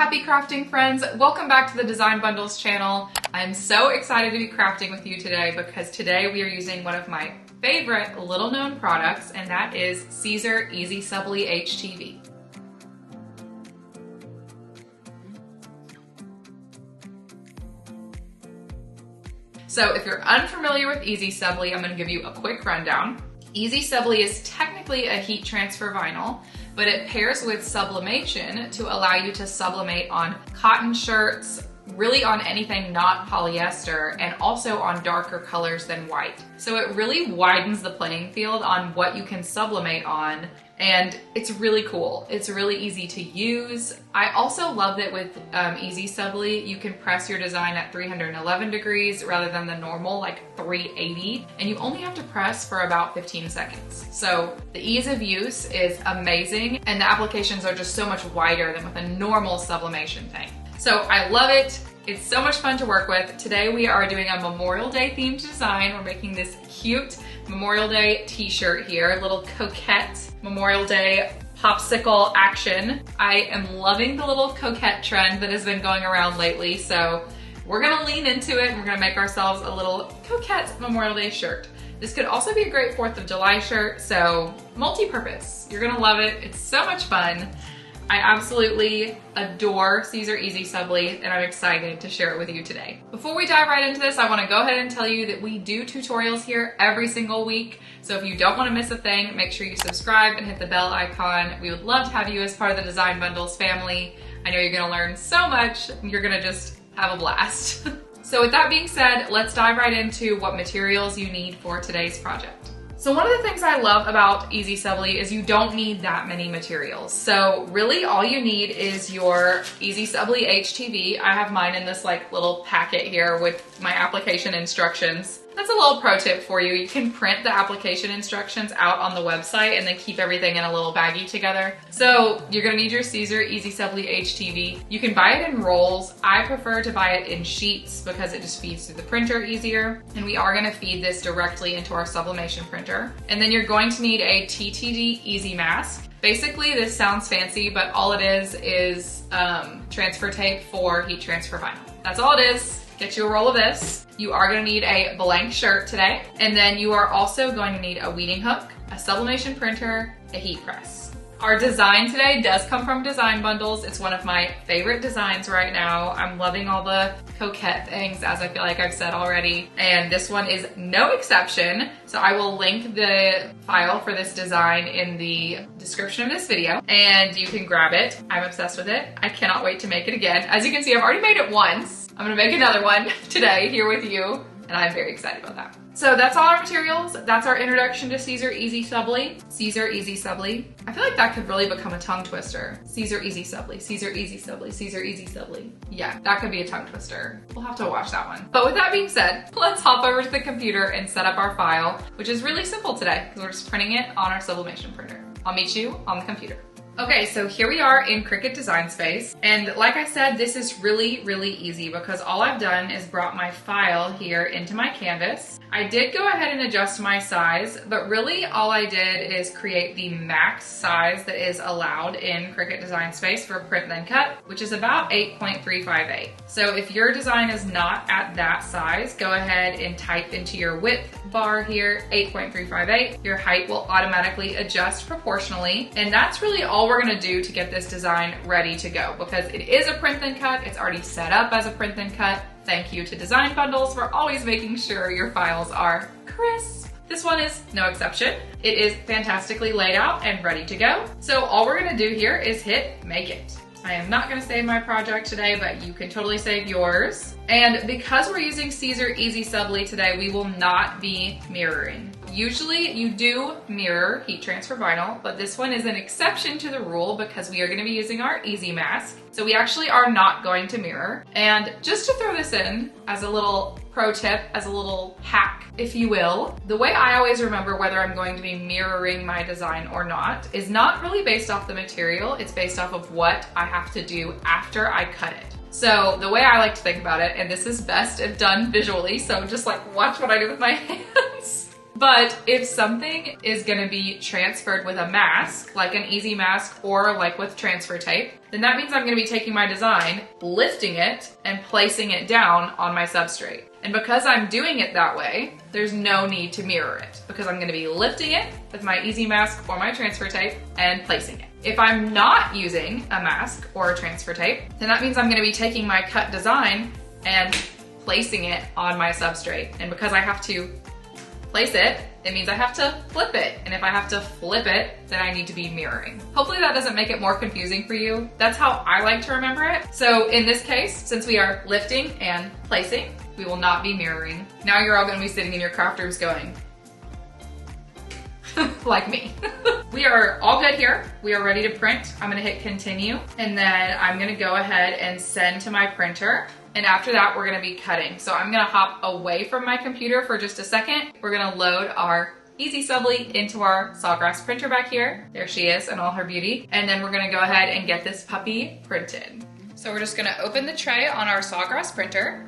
happy crafting friends. Welcome back to the Design Bundles channel. I'm so excited to be crafting with you today because today we are using one of my favorite little known products, and that is Siser Easy Subli HTV. So if you're unfamiliar with Easy Subli, I'm going to give you a quick rundown. Easy Subli is technically a heat transfer vinyl, but it pairs with sublimation to allow you to sublimate on cotton shirts, really on anything not polyester, and also on darker colors than white. So it really widens the playing field on what you can sublimate on, and it's really cool. It's really easy to use. I also love that with Easy Subli, you can press your design at 311 degrees rather than the normal like 380, and you only have to press for about 15 seconds. So the ease of use is amazing, and the applications are just so much wider than with a normal sublimation thing. So I love it. It's so much fun to work with. Today we are doing a Memorial Day themed design. We're making this cute Memorial Day t-shirt here, a little Coquette Memorial Day popsicle action. I am loving the little Coquette trend that has been going around lately, so we're gonna lean into it and we're gonna make ourselves a little Coquette Memorial Day shirt. This could also be a great 4th of July shirt, so multi-purpose. You're gonna love it. It's so much fun. I absolutely adore Siser Easy Subli, and I'm excited to share it with you today. Before we dive right into this, I want to go ahead and tell you that we do tutorials here every single week. So if you don't want to miss a thing, make sure you subscribe and hit the bell icon. We would love to have you as part of the Design Bundles family. I know you're going to learn so much, and you're going to just have a blast. So with that being said, let's dive right into what materials you need for today's project. So one of the things I love about Easy Subli is you don't need that many materials. So really all you need is your Easy Subli HTV. I have mine in this like little packet here with my application instructions. That's a little pro tip for you. You can print the application instructions out on the website and then keep everything in a little baggie together. So you're gonna need your Siser Easy Subli HTV. You can buy it in rolls. I prefer to buy it in sheets because it just feeds through the printer easier. And we are gonna feed this directly into our sublimation printer. And then you're going to need a TTD Easy Mask. Basically, this sounds fancy, but all it is transfer tape for heat transfer vinyl. That's all it is. Get you a roll of this. You are going to need a blank shirt today. And then you are also going to need a weeding hook, a sublimation printer, a heat press. Our design today does come from Design Bundles. It's one of my favorite designs right now. I'm loving all the Coquette things, as I feel like I've said already. And this one is no exception. So I will link the file for this design in the description of this video, and you can grab it. I'm obsessed with it. I cannot wait to make it again. As you can see, I've already made it once. I'm gonna make another one today here with you, and I'm very excited about that. So that's all our materials. That's our introduction to Siser Easy Subli. Siser Easy Subli. I feel like that could really become a tongue twister. Siser Easy Subli, Siser Easy Subli, Siser Easy Subli. Yeah, that could be a tongue twister. We'll have to watch that one. But with that being said, let's hop over to the computer and set up our file, which is really simple today because we're just printing it on our sublimation printer. I'll meet you on the computer. Okay, so here we are in Cricut Design Space, and like I said, this is really, really easy because all I've done is brought my file here into my canvas. I did go ahead and adjust my size, but really all I did is create the max size that is allowed in Cricut Design Space for print then cut, which is about 8.358. So if your design is not at that size, go ahead and type into your width bar here, 8.358. Your height will automatically adjust proportionally, and that's really all we're gonna do to get this design ready to go because it is a print then cut. It's already set up as a print then cut. Thank you to Design Bundles for always making sure your files are crisp. This one is no exception. It is fantastically laid out and ready to go. So all we're gonna do here is hit make it. I am not gonna save my project today, but you can totally save yours. And because we're using Siser Easy Subli today, we will not be mirroring. Usually you do mirror heat transfer vinyl, but this one is an exception to the rule because we are gonna be using our Easy Mask. So we actually are not going to mirror. And just to throw this in as a little pro tip, as a little hack, if you will, the way I always remember whether I'm going to be mirroring my design or not is not really based off the material, it's based off of what I have to do after I cut it. So the way I like to think about it, and this is best if done visually, so just like watch what I do with my hands. But if something is gonna be transferred with a mask, like an easy mask or like with transfer tape, then that means I'm gonna be taking my design, lifting it, and placing it down on my substrate. And because I'm doing it that way, there's no need to mirror it because I'm gonna be lifting it with my easy mask or my transfer tape and placing it. If I'm not using a mask or a transfer tape, then that means I'm gonna be taking my cut design and placing it on my substrate. And because I have to place it, it means I have to flip it. And if I have to flip it, then I need to be mirroring. Hopefully that doesn't make it more confusing for you. That's how I like to remember it. So in this case, since we are lifting and placing, we will not be mirroring. Now you're all gonna be sitting in your craft rooms going, like me. We are all good here. We are ready to print. I'm gonna hit continue, and then I'm gonna go ahead and send to my printer. And after that, we're gonna be cutting. So I'm gonna hop away from my computer for just a second. We're gonna load our Easy Subli into our Sawgrass printer back here. There she is in all her beauty. And then we're gonna go ahead and get this puppy printed. So we're just gonna open the tray on our Sawgrass printer.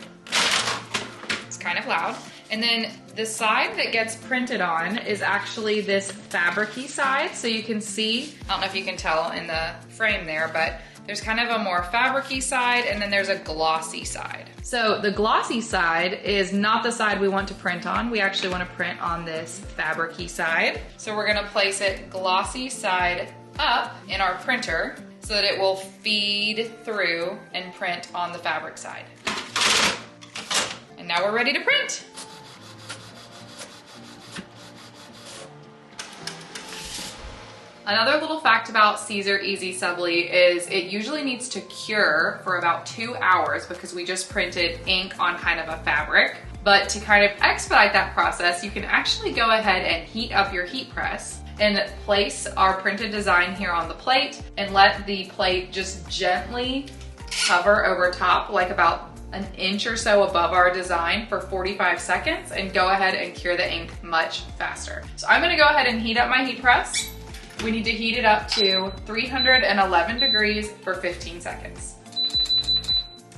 It's kind of loud. And then the side that gets printed on is actually this fabric-y side. So you can see, I don't know if you can tell in the frame there, but there's kind of a more fabric-y side and then there's a glossy side. So the glossy side is not the side we want to print on. We actually want to print on this fabric-y side. So we're gonna place it glossy side up in our printer so that it will feed through and print on the fabric side. And now we're ready to print. Another little fact about Siser Easy Subli is it usually needs to cure for about 2 hours because we just printed ink on kind of a fabric. But to kind of expedite that process, you can actually go ahead and heat up your heat press and place our printed design here on the plate and let the plate just gently hover over top, like about an inch or so above our design for 45 seconds, and go ahead and cure the ink much faster. So I'm gonna go ahead and heat up my heat press. We need to heat it up to 311 degrees for 15 seconds.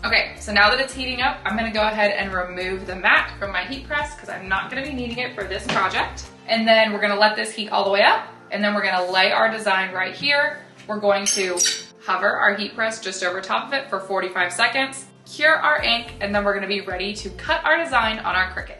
Okay, so now that it's heating up, I'm gonna go ahead and remove the mat from my heat press because I'm not gonna be needing it for this project. And then we're gonna let this heat all the way up, and then we're gonna lay our design right here. We're going to hover our heat press just over top of it for 45 seconds, cure our ink, and then we're gonna be ready to cut our design on our Cricut.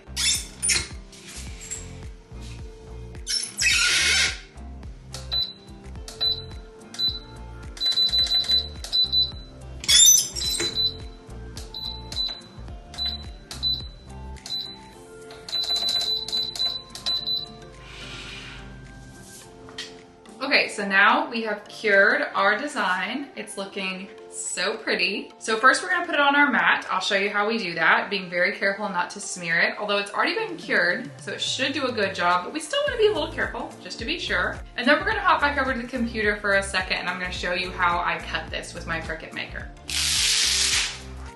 Okay, so now we have cured our design. It's looking so pretty. So first we're gonna put it on our mat. I'll show you how we do that, being very careful not to smear it, although it's already been cured, so it should do a good job, but we still wanna be a little careful, just to be sure. And then we're gonna hop back over to the computer for a second, and I'm gonna show you how I cut this with my Cricut Maker.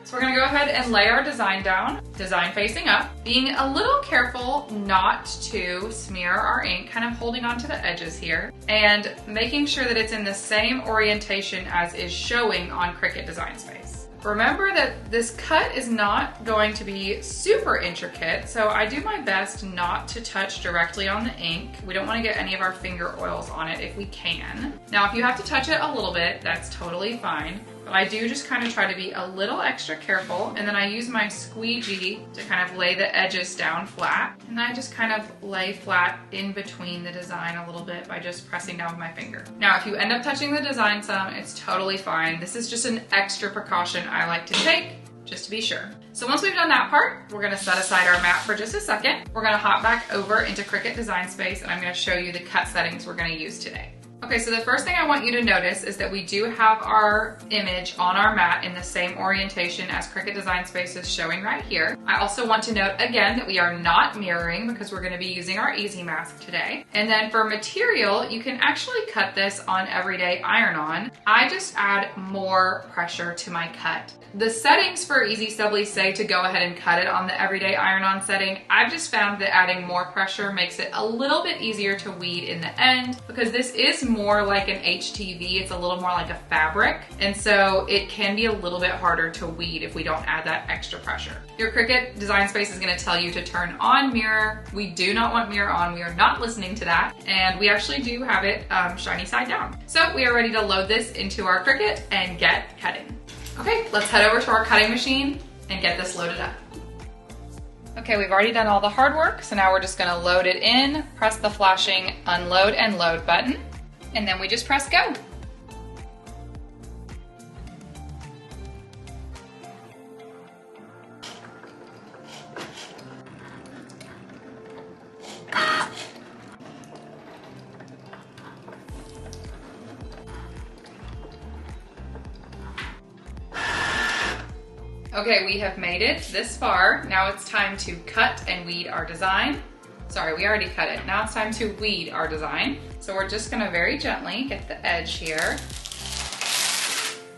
So we're gonna go ahead and lay our design down, design facing up, being a little careful not to smear our ink, kind of holding on to the edges here, and making sure that it's in the same orientation as is showing on Cricut Design Space. Remember that this cut is not going to be super intricate, so I do my best not to touch directly on the ink. We don't want to get any of our finger oils on it if we can. Now, if you have to touch it a little bit, that's totally fine. But I do just kind of try to be a little extra careful, and then I use my squeegee to kind of lay the edges down flat. And I just kind of lay flat in between the design a little bit by just pressing down with my finger. Now, if you end up touching the design some, it's totally fine. This is just an extra precaution I like to take, just to be sure. So once we've done that part, we're gonna set aside our mat for just a second. We're gonna hop back over into Cricut Design Space, and I'm gonna show you the cut settings we're gonna use today. Okay, so the first thing I want you to notice is that we do have our image on our mat in the same orientation as Cricut Design Space is showing right here. I also want to note again that we are not mirroring because we're going to be using our Easy Mask today. And then for material, you can actually cut this on everyday iron-on. I just add more pressure to my cut. The settings for Easy Subli say to go ahead and cut it on the everyday iron-on setting. I've just found that adding more pressure makes it a little bit easier to weed in the end because this is more like an HTV. It's a little more like a fabric, and so it can be a little bit harder to weed if we don't add that extra pressure. Your Cricut Cricut Design Space is gonna tell you to turn on mirror. We do not want mirror on. We are not listening to that. And we actually do have it shiny side down. So we are ready to load this into our Cricut and get cutting. Okay, let's head over to our cutting machine and get this loaded up. Okay, we've already done all the hard work, so now we're just gonna load it in, press the flashing unload and load button, and then we just press go. Okay, we have made it this far. Now it's time to cut and weed our design. Sorry, we already cut it. Now it's time to weed our design. So we're just gonna very gently get the edge here.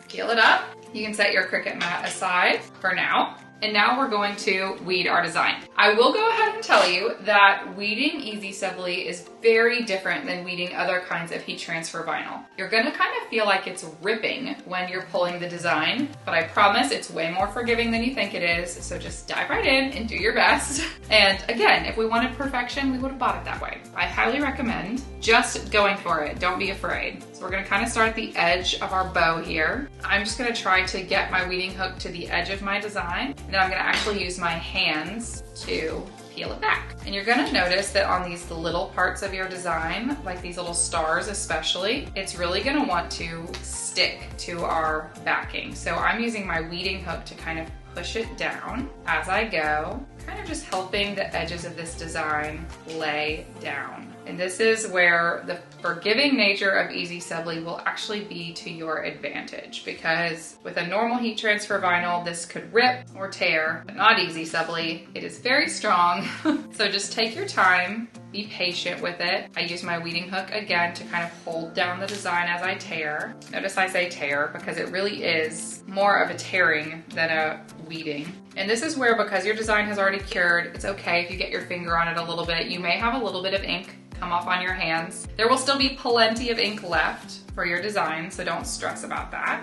Peel it up. You can set your Cricut mat aside for now. And now we're going to weed our design. I will go ahead and tell you that weeding Easy Subli is very different than weeding other kinds of heat transfer vinyl. You're gonna kind of feel like it's ripping when you're pulling the design, but I promise it's way more forgiving than you think it is, so just dive right in and do your best. And again, if we wanted perfection, we would have bought it that way. I highly recommend just going for it, don't be afraid. So we're gonna kind of start at the edge of our bow here. I'm just gonna try to get my weeding hook to the edge of my design, and then I'm gonna actually use my hands to peel it back. And you're gonna notice that on these little parts of your design, like these little stars especially, it's really gonna want to stick to our backing. So I'm using my weeding hook to kind of push it down as I go, kind of just helping the edges of this design lay down. And this is where the forgiving nature of Easy Subli will actually be to your advantage, because with a normal heat transfer vinyl, this could rip or tear, but not Easy Subli. It is very strong. So just take your time, be patient with it. I use my weeding hook again to kind of hold down the design as I tear. Notice I say tear because it really is more of a tearing than a weeding. And this is where, because your design has already cured, it's okay if you get your finger on it a little bit. You may have a little bit of ink come off on your hands. There will still be plenty of ink left for your design, so don't stress about that.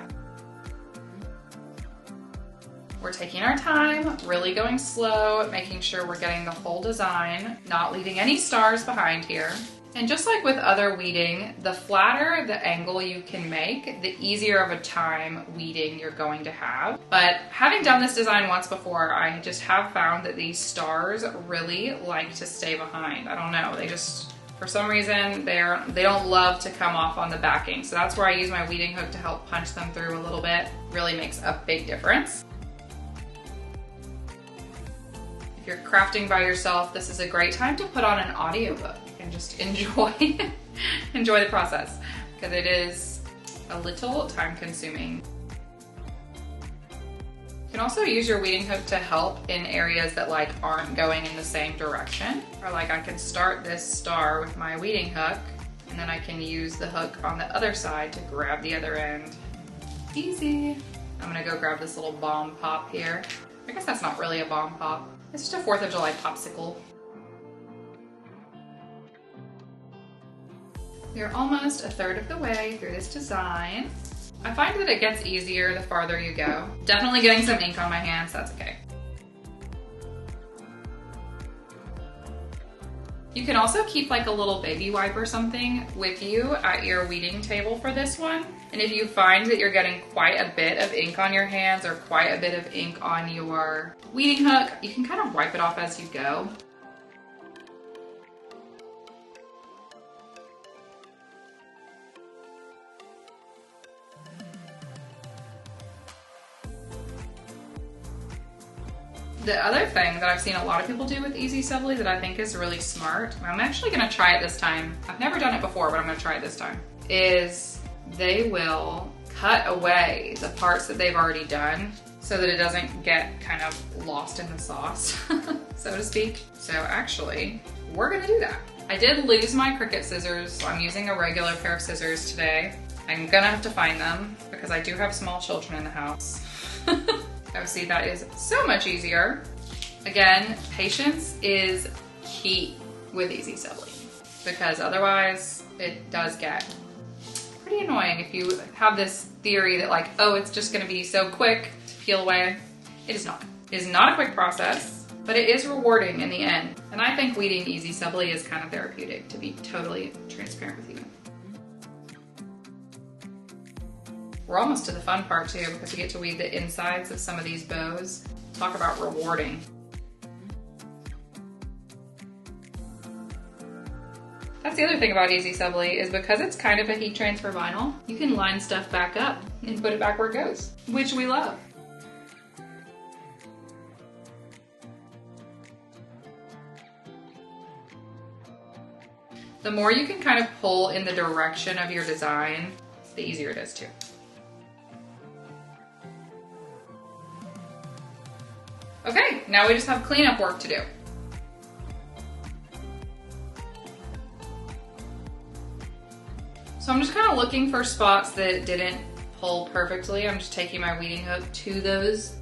We're taking our time, really going slow, making sure we're getting the whole design, not leaving any stars behind here. And just like with other weeding, the flatter the angle you can make, the easier of a time weeding you're going to have. But having done this design once before, I just have found that these stars really like to stay behind. I don't know, they just, for some reason, they don't love to come off on the backing. So that's where I use my weeding hook to help punch them through a little bit. Really makes a big difference. If you're crafting by yourself, this is a great time to put on an audiobook and just enjoy the process, because it is a little time consuming. You can also use your weeding hook to help in areas that like aren't going in the same direction. Or like I can start this star with my weeding hook, and then I can use the hook on the other side to grab the other end. Easy. I'm gonna go grab this little bomb pop here. I guess that's not really a bomb pop. It's just a 4th of July popsicle. We're almost a third of the way through this design. I find that it gets easier the farther you go. Definitely getting some ink on my hands, that's okay. You can also keep like a little baby wipe or something with you at your weeding table for this one. And if you find that you're getting quite a bit of ink on your hands or quite a bit of ink on your weeding hook, you can kind of wipe it off as you go. The other thing that I've seen a lot of people do with Easy Subli that I think is really smart, I'm actually gonna try it this time. I've never done it before, but I'm gonna try it this time, is they will cut away the parts that they've already done so that it doesn't get kind of lost in the sauce, so to speak. So actually, we're gonna do that. I did lose my Cricut scissors, so I'm using a regular pair of scissors today. I'm gonna have to find them because I do have small children in the house. Oh, see, that is so much easier. Again, patience is key with Easy Subli, because otherwise it does get pretty annoying if you have this theory that like, oh, it's just gonna be so quick to peel away. It is not. is not a quick process, but it is rewarding in the end. And I think weeding Easy Subli is kind of therapeutic, to be totally transparent with you. We're almost to the fun part too, because we get to weed the insides of some of these bows. Talk about rewarding. That's the other thing about Easy Subli, is because it's kind of a heat transfer vinyl, you can line stuff back up and put it back where it goes, which we love. The more you can kind of pull in the direction of your design, the easier it is too. Okay, now we just have cleanup work to do. So I'm just kind of looking for spots that didn't pull perfectly. I'm just taking my weeding hook to those.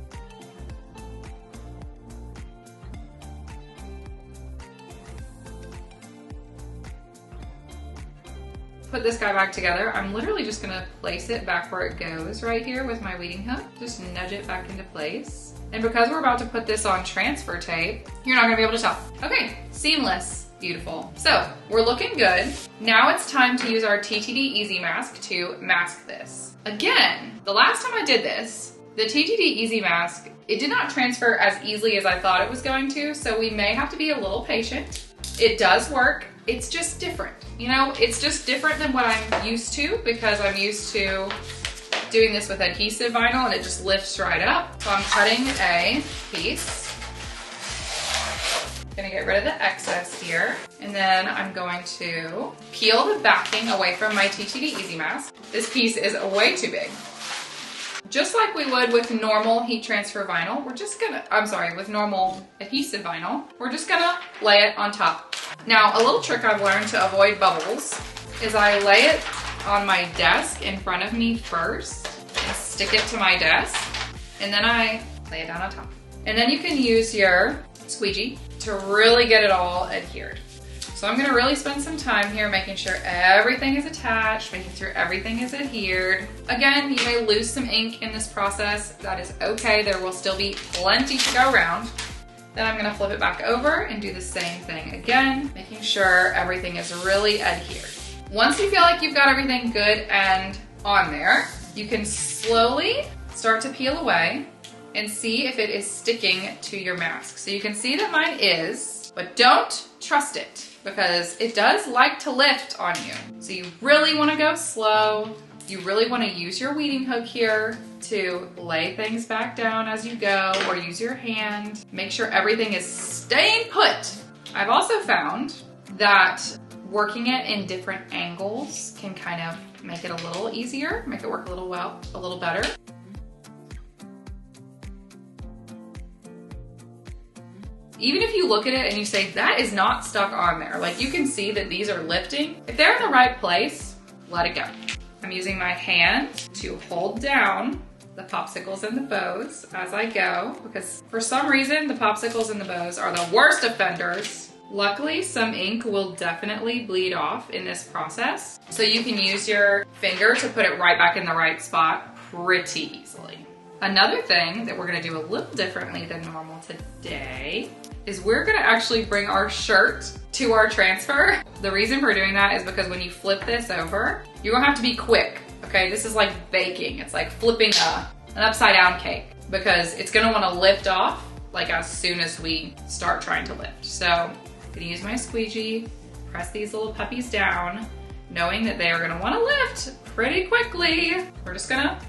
Put this guy back together. I'm literally just gonna place it back where it goes right here with my weeding hook. Just nudge it back into place. And because we're about to put this on transfer tape, you're not gonna be able to tell. Okay, seamless, beautiful. So we're looking good. Now it's time to use our TTD Easy Mask to mask this. Again, the last time I did this, the TTD Easy Mask, it did not transfer as easily as I thought it was going to, so we may have to be a little patient. It does work, it's just different. You know, it's just different than what I'm used to, because I'm used to doing this with adhesive vinyl and it just lifts right up. So I'm cutting a piece. Gonna get rid of the excess here. And then I'm going to peel the backing away from my TTD Easy Mask. This piece is way too big. Just like we would with normal heat transfer vinyl, with normal adhesive vinyl, we're just gonna lay it on top. Now, a little trick I've learned to avoid bubbles is I lay it on my desk in front of me first and stick it to my desk, and then I lay it down on top. And then you can use your squeegee to really get it all adhered. So I'm gonna really spend some time here making sure everything is attached, making sure everything is adhered. Again, you may lose some ink in this process. That is okay, there will still be plenty to go around. Then I'm gonna flip it back over and do the same thing again, making sure everything is really adhered. Once you feel like you've got everything good and on there, you can slowly start to peel away and see if it is sticking to your mask. So you can see that mine is, but don't trust it, because it does like to lift on you. So you really wanna go slow. You really wanna use your weeding hook here to lay things back down as you go, or use your hand. Make sure everything is staying put. I've also found that working it in different angles can kind of make it a little easier, make it work a little better. Even if you look at it and you say, that is not stuck on there, like you can see that these are lifting. If they're in the right place, let it go. I'm using my hand to hold down the popsicles and the bows as I go, because for some reason, the popsicles and the bows are the worst offenders. Luckily, some ink will definitely bleed off in this process, so you can use your finger to put it right back in the right spot pretty easily. Another thing that we're gonna do a little differently than normal today is we're gonna actually bring our shirt to our transfer. The reason for doing that is because when you flip this over, you're gonna have to be quick, okay? This is like baking. It's like flipping an upside down cake, because it's gonna wanna lift off like as soon as we start trying to lift. So I'm gonna use my squeegee, press these little puppies down, knowing that they are gonna wanna lift pretty quickly. We're just gonna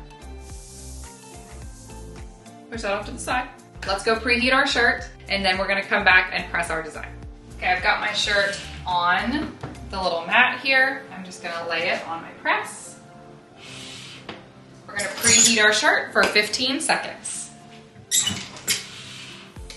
push that off to the side. Let's go preheat our shirt, and then we're gonna come back and press our design. Okay, I've got my shirt on the little mat here. I'm just gonna lay it on my press. We're gonna preheat our shirt for 15 seconds.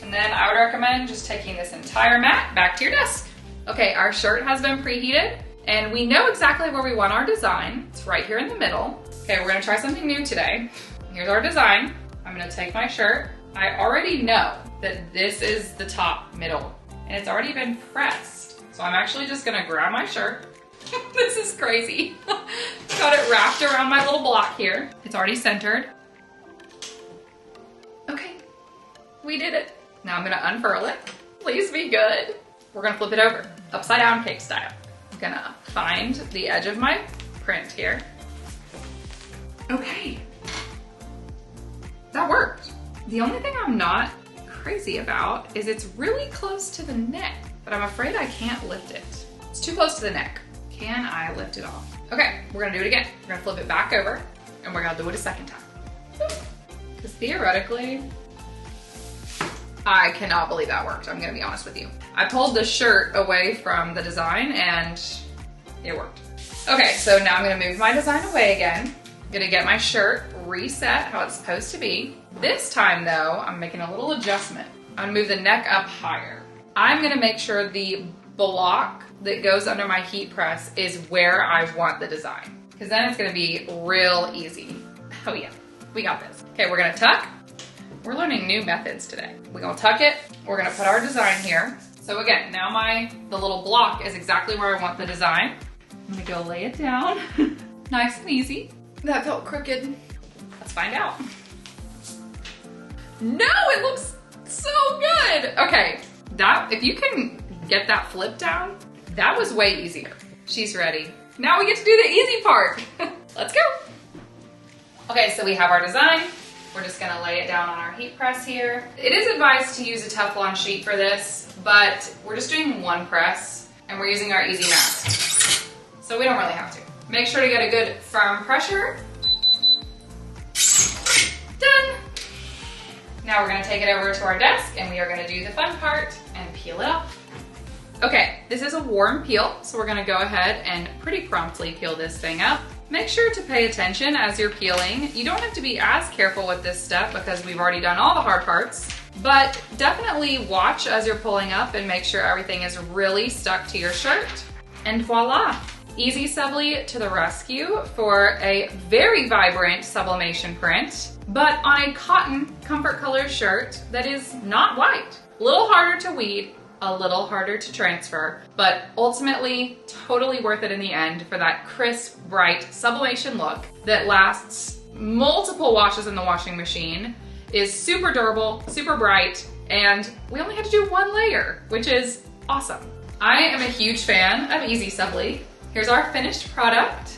And then I would recommend just taking this entire mat back to your desk. Okay, our shirt has been preheated, and we know exactly where we want our design. It's right here in the middle. Okay, we're gonna try something new today. Here's our design. I'm gonna take my shirt. I already know that this is the top middle, and it's already been pressed. So I'm actually just gonna grab my shirt. This is crazy. Got it wrapped around my little block here. It's already centered. Okay, We did it. Now I'm gonna unfurl it. Please be good. We're gonna flip it over, upside down cake style. I'm gonna find the edge of my print here. Okay. That worked. The only thing I'm not crazy about is it's really close to the neck, but I'm afraid I can't lift it. It's too close to the neck. Can I lift it off? Okay, we're gonna do it again. We're gonna flip it back over and we're gonna do it a second time. Because theoretically, I cannot believe that worked, I'm gonna be honest with you. I pulled the shirt away from the design and it worked. Okay, so now I'm gonna move my design away again. I'm gonna get my shirt reset how it's supposed to be. This time though, I'm making a little adjustment. I'm gonna move the neck up higher. I'm gonna make sure the block that goes under my heat press is where I want the design. Because then it's gonna be real easy. Oh yeah, we got this. Okay, we're gonna tuck. We're learning new methods today. We're gonna tuck it. We're gonna put our design here. So again, now the little block is exactly where I want the design. I'm gonna go lay it down. Nice and easy. That felt crooked. Let's find out. No, it looks so good. Okay, if you can get that flip down, that was way easier. She's ready. Now we get to do the easy part. Let's go. Okay, so we have our design. We're just gonna lay it down on our heat press here. It is advised to use a Teflon sheet for this, but we're just doing one press and we're using our Easy Mask. So we don't really have to. Make sure to get a good firm pressure. Done. Now we're gonna take it over to our desk and we are gonna do the fun part and peel it off. Okay, this is a warm peel, so we're gonna go ahead and pretty promptly peel this thing up. Make sure to pay attention as you're peeling. You don't have to be as careful with this step because we've already done all the hard parts, but definitely watch as you're pulling up and make sure everything is really stuck to your shirt. And voila! Easy Subli to the rescue for a very vibrant sublimation print, but on a cotton comfort color shirt that is not white. A little harder to weed, a little harder to transfer, but ultimately totally worth it in the end for that crisp, bright sublimation look that lasts multiple washes in the washing machine, is super durable, super bright, and we only had to do one layer, which is awesome. I am a huge fan of Easy Subli. Here's our finished product.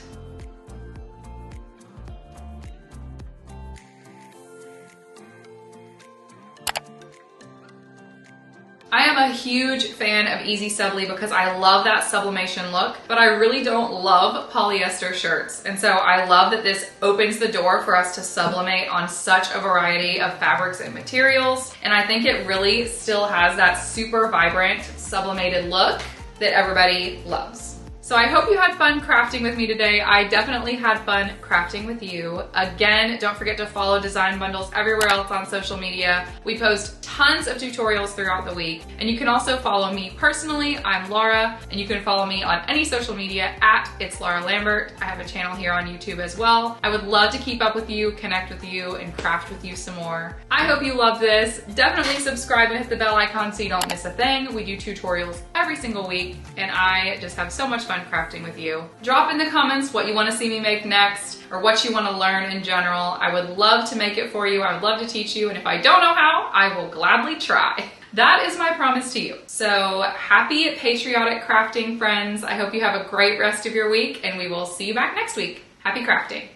I am a huge fan of Easy Subli because I love that sublimation look, but I really don't love polyester shirts. And so I love that this opens the door for us to sublimate on such a variety of fabrics and materials. And I think it really still has that super vibrant sublimated look that everybody loves. So I hope you had fun crafting with me today. I definitely had fun crafting with you. Again, don't forget to follow Design Bundles everywhere else on social media. We post tons of tutorials throughout the week. And you can also follow me personally. I'm Laura, and you can follow me on any social media at It's Laura Lambert. I have a channel here on YouTube as well. I would love to keep up with you, connect with you, and craft with you some more. I hope you love this. Definitely subscribe and hit the bell icon so you don't miss a thing. We do tutorials every single week, and I just have so much fun crafting with you. Drop in the comments what you want to see me make next or what you want to learn in general. I would love to make it for you. I would love to teach you, and if I don't know how, I will gladly try. That is my promise to you. So happy patriotic crafting, friends. I hope you have a great rest of your week, and we will see you back next week. Happy crafting.